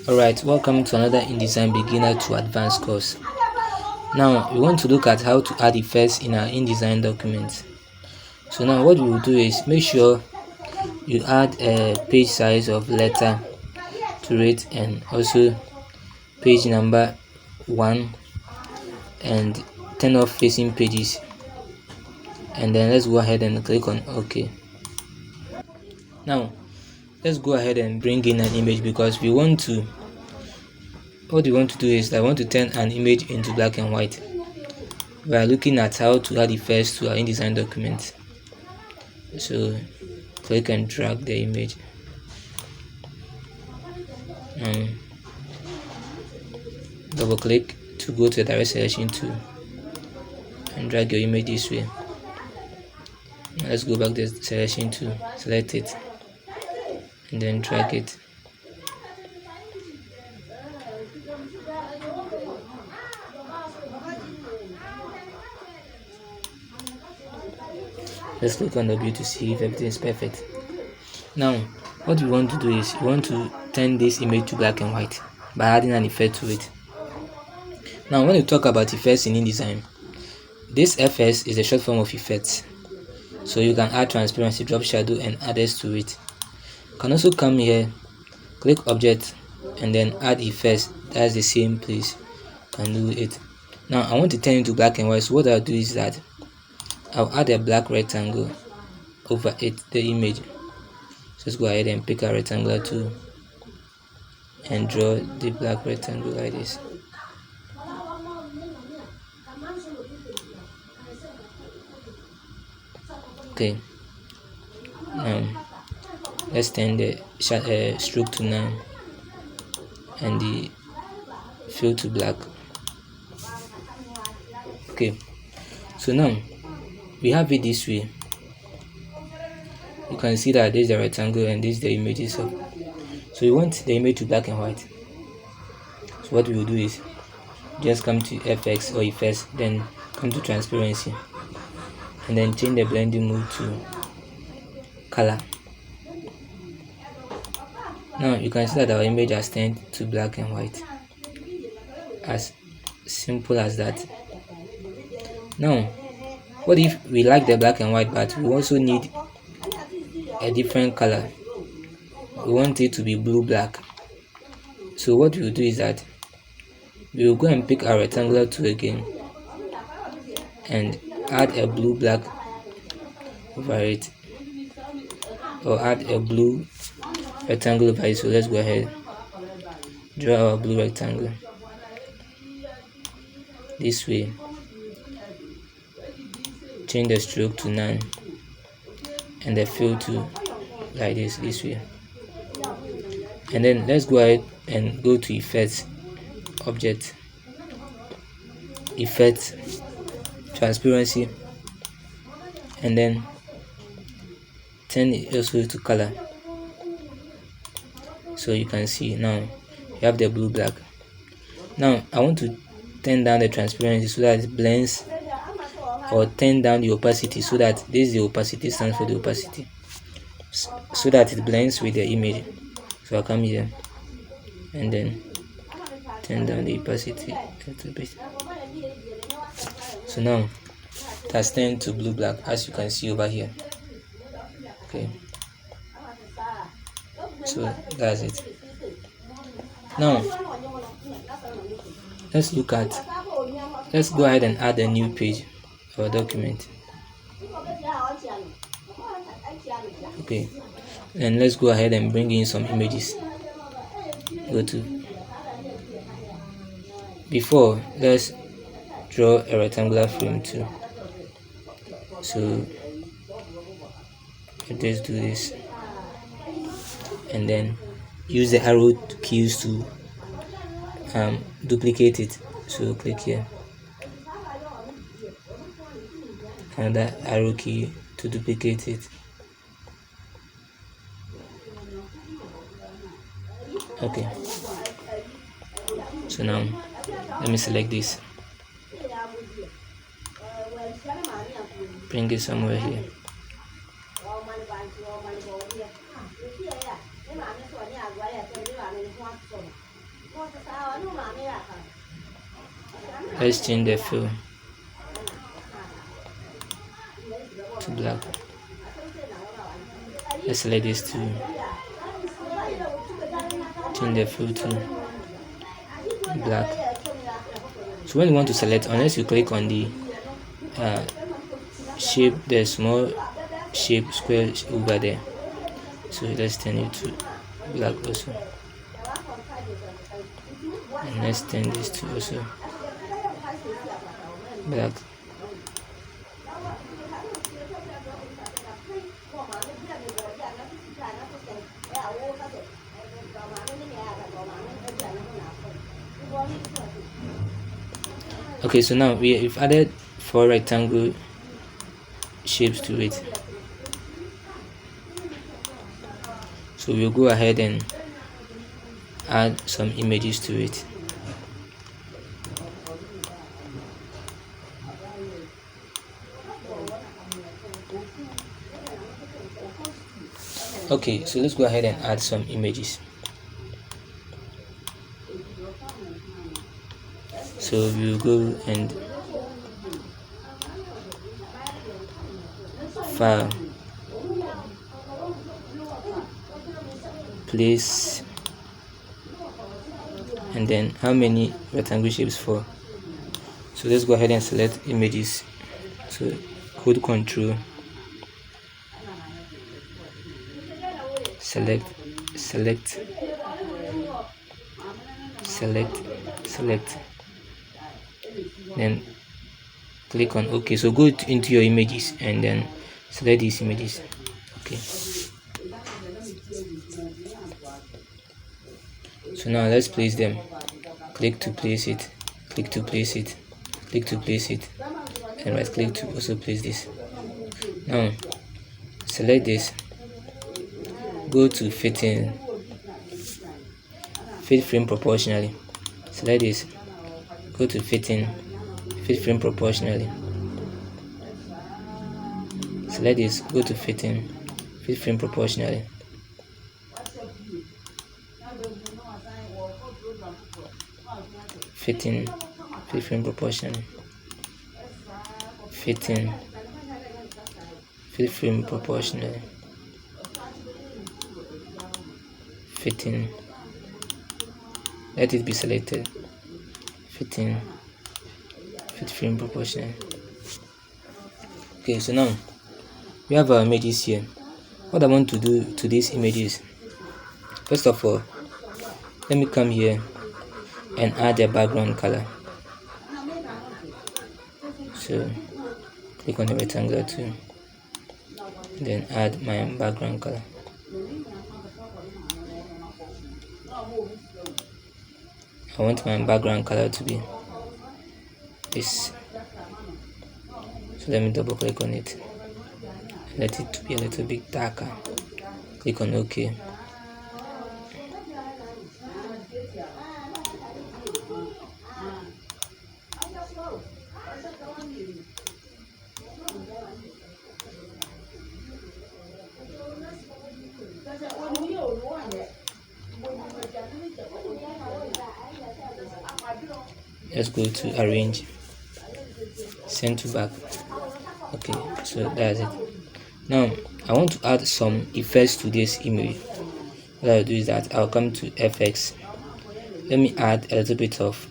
Alright, welcome to another InDesign beginner to advanced course. Now we want to look at how to add effects in our InDesign document. So now what we will do is make sure you add a page size of letter to it, and also page number 1, and turn off facing pages, and then let's go ahead and click on OK. Now let's go ahead and bring in an image, because we want to do is I want to turn an image into black and white. We are looking at how to add effects to our InDesign document. So click and drag the image. Double click to go to the direct selection tool and drag your image this way. Let's go back to the selection tool, select it, and then drag it. Let's click on the view to see if everything is perfect. Now what we want to do is we want to turn this image to black and white by adding an effect to it. Now when we talk about effects in InDesign, this FS is a short form of effects. So you can add transparency, drop shadow, and others to it. You can also come here, click object, and then add effects. That's the same place. You can do it. Now I want to turn it to black and white, so what I'll do is that I'll add a black rectangle over it, the image. So let's go ahead and pick a rectangular tool and draw the black rectangle like this. Okay, let's turn the stroke to 9 and the fill to black. Okay, so now we have it this way. You can see that this is the rectangle and this is the image itself. So we want the image to black and white. So what we will do is just come to FX or effects, then come to transparency, and then change the blending mode to color. Now you can see that our image has turned to black and white. As simple as that. Now what if we like the black and white, but we also need a different color? We want it to be blue black. So what we will do is that we will go and pick our rectangular tool again and add a blue black over it, or add a blue rectangle over it. So let's go ahead, draw our blue rectangle this way, change the stroke to 9 and the fill to like this way, and then let's go ahead and go to effects, object, effects, transparency, and then turn it also to color. So you can see now you have the blue black. Now I want to turn down the transparency so that it blends, or turn down the opacity so that this is the opacity, stands for the opacity, so that it blends with the image. So I'll come here and then turn down the opacity a little bit. So now it has turned to blue black, as you can see over here. Okay, so that's it. Now let's go ahead and add a new page or document. Okay, and let's go ahead and bring in some images. Before, let's draw a rectangular frame too. So let's do this, and then use the arrow keys to duplicate it. So click here, another arrow key to duplicate it. Okay, so now let me select this, bring it somewhere here. Let's change the fill to black. Let's select this to change the fill to black. So when you want to select, unless you click on the shape, the small shape square over there, so let's turn it to black also, and let's turn this to also black. Okay, so now we've added 4 rectangle shapes to it, so we'll go ahead and add some images to it. Okay, so let's go ahead and add some images. So we'll go and file, place, and then how many rectangle shapes for. So let's go ahead and select images. So hold Control, select, then click on OK. So go into your images and then select these images. Okay, so now let's place them. Click to place it, click to place it, click to place it, and right click to also place this. Now select this, go to fit frame proportionally. Select this, go to fit frame proportionally. Select this, go to fit frame proportionally. Fit frame proportionally. Fit frame proportionally. Fitting, let it be selected. Fit frame proportionally. Okay, so now we have our images here. What I want to do to these images, first of all, let me come here and add a background color. So click on the rectangle too, then add my background color. I want my background color to be this, so let me double click on it, let it to be a little bit darker. Click on OK. Let's go to arrange, send to back. Okay, so that's it. Now I want to add some effects to this image. What I'll do is that I'll come to FX. Let me add a little bit of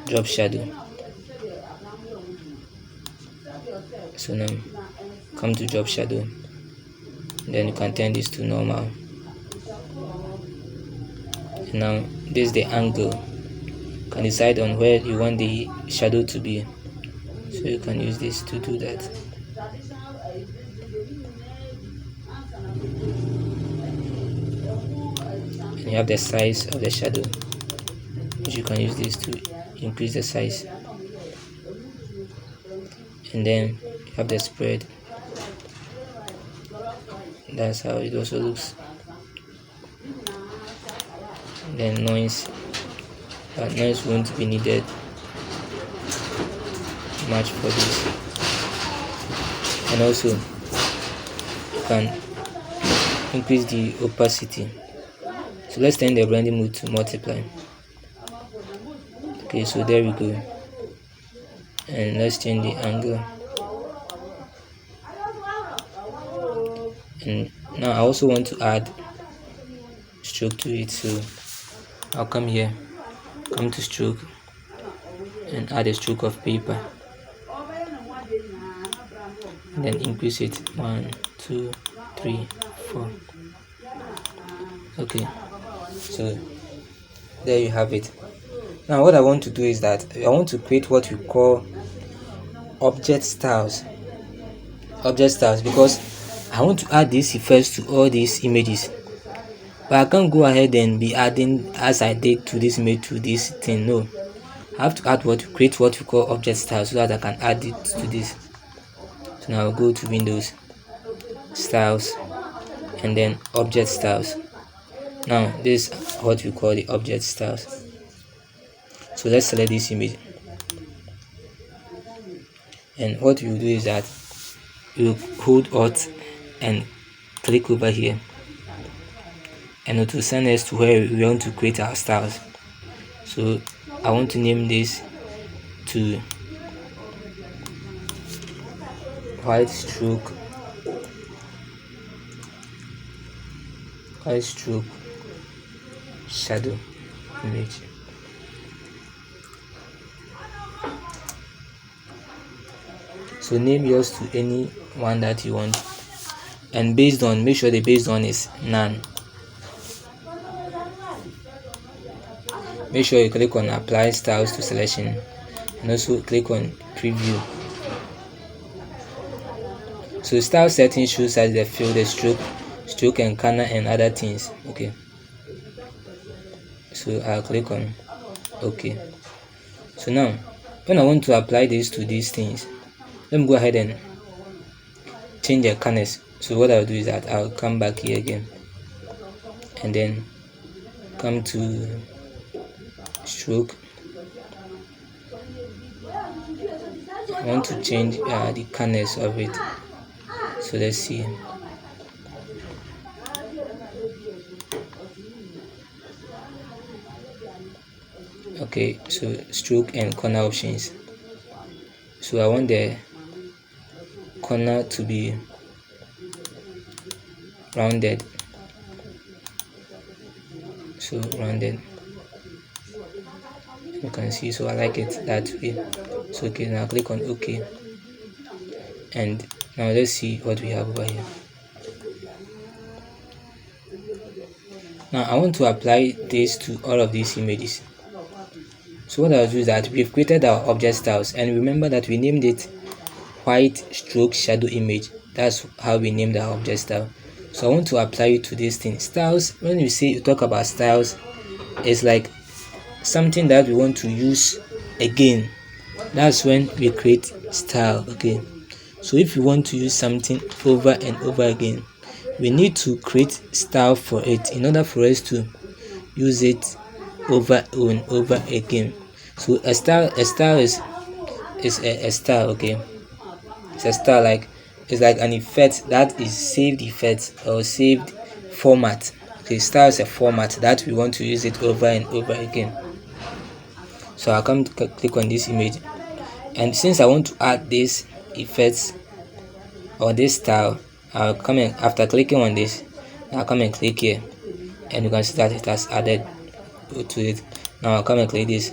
drop shadow. So now come to drop shadow, then you can turn this to normal. And now this is the angle. You can decide on where you want the shadow to be, so you can use this to do that. And you have the size of the shadow, which you can use this to increase the size. And then you have the spread. That's how it also looks. And then noise, but noise won't be needed much for this. And also you can increase the opacity. So let's turn the blending mode to multiply. Okay, so there we go. And let's change the angle. And now I also want to add stroke to it, so I'll come here, come to stroke, and add a stroke of paper, and then increase it 1 2 3 4. Okay, so there you have it. Now what I want to do is that I want to create what we call object styles, because I want to add these effects to all these images, but I can't go ahead and be adding as I did to this image to this thing. No, I have to create what we call object styles so that I can add it to this. So now I'll go to Windows, styles, and then object styles. Now this is what we call the object styles. So let's select this image, and what you do is that you hold Alt and click over here, and it will send us to where we want to create our styles. So I want to name this to white stroke shadow image. So name yours to any one that you want, and based on, make sure the based on is none. Make sure you click on apply styles to selection, and also click on preview. So style settings shows as the fill, the stroke and corner and other things. Okay, so I'll click on okay. So now when I want to apply this to these things, let me go ahead and change the corners. So what I'll do is that I'll come back here again, and then come to stroke. I want to change the corners of it. So let's see. Okay, so stroke and corner options. So I want the corner to be rounded. So rounded, you can see. So I like it that way. So okay, now click on OK, and now let's see what we have over here. Now I want to apply this to all of these images. So what I'll do is that we've created our object styles, and remember that we named it white stroke shadow image. That's how we named our object style. So I want to apply it to this thing. Styles, when you talk about styles, it's like something that we want to use again. That's when we create style. Okay, so if you want to use something over and over again, we need to create style for it in order for us to use it over and over again. So a style is a style. Okay, it's a style, like it's like an effect that is saved effect or saved format. Okay, style is a format that we want to use it over and over again. So I'll come to click on this image, and since I want to add this effects or this style, I'll come in. After clicking on this, I'll come and click here, and you can see that it has added to it. Now I'll come and click this.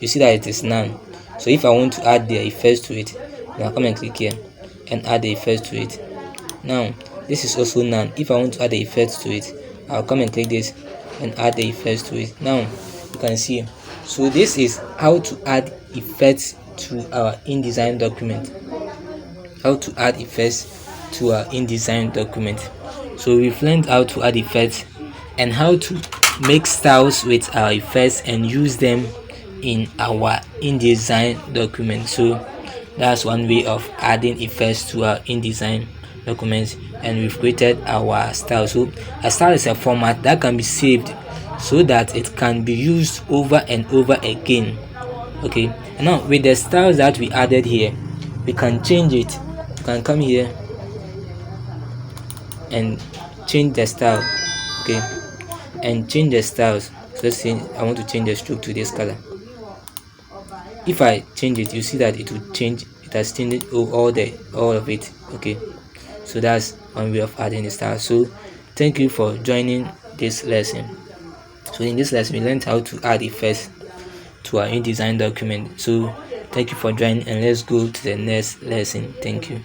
You see that it is none. So if I want to add the effects to it, now I'll come and click here and add the effects to it. Now this is also none. If I want to add the effects to it, I'll come and click this and add the effects to it. Now you can see. So this is how to add effects to our InDesign document. How to add effects to our InDesign document. So we've learned how to add effects and how to make styles with our effects and use them in our InDesign document. So that's one way of adding effects to our InDesign documents, and we've created our style. So a style is a format that can be saved so that it can be used over and over again. Okay, and now with the styles that we added here, we can change it. You can come here and change the style. Okay, and change the styles. So let's say I want to change the stroke to this color. if I change it, you see that it will change. It has changed all of it. Okay, so that's one way of adding the style. So thank you for joining this lesson. So in this lesson we learned how to add effects to our InDesign document. So thank you for joining, and let's go to the next lesson. Thank you.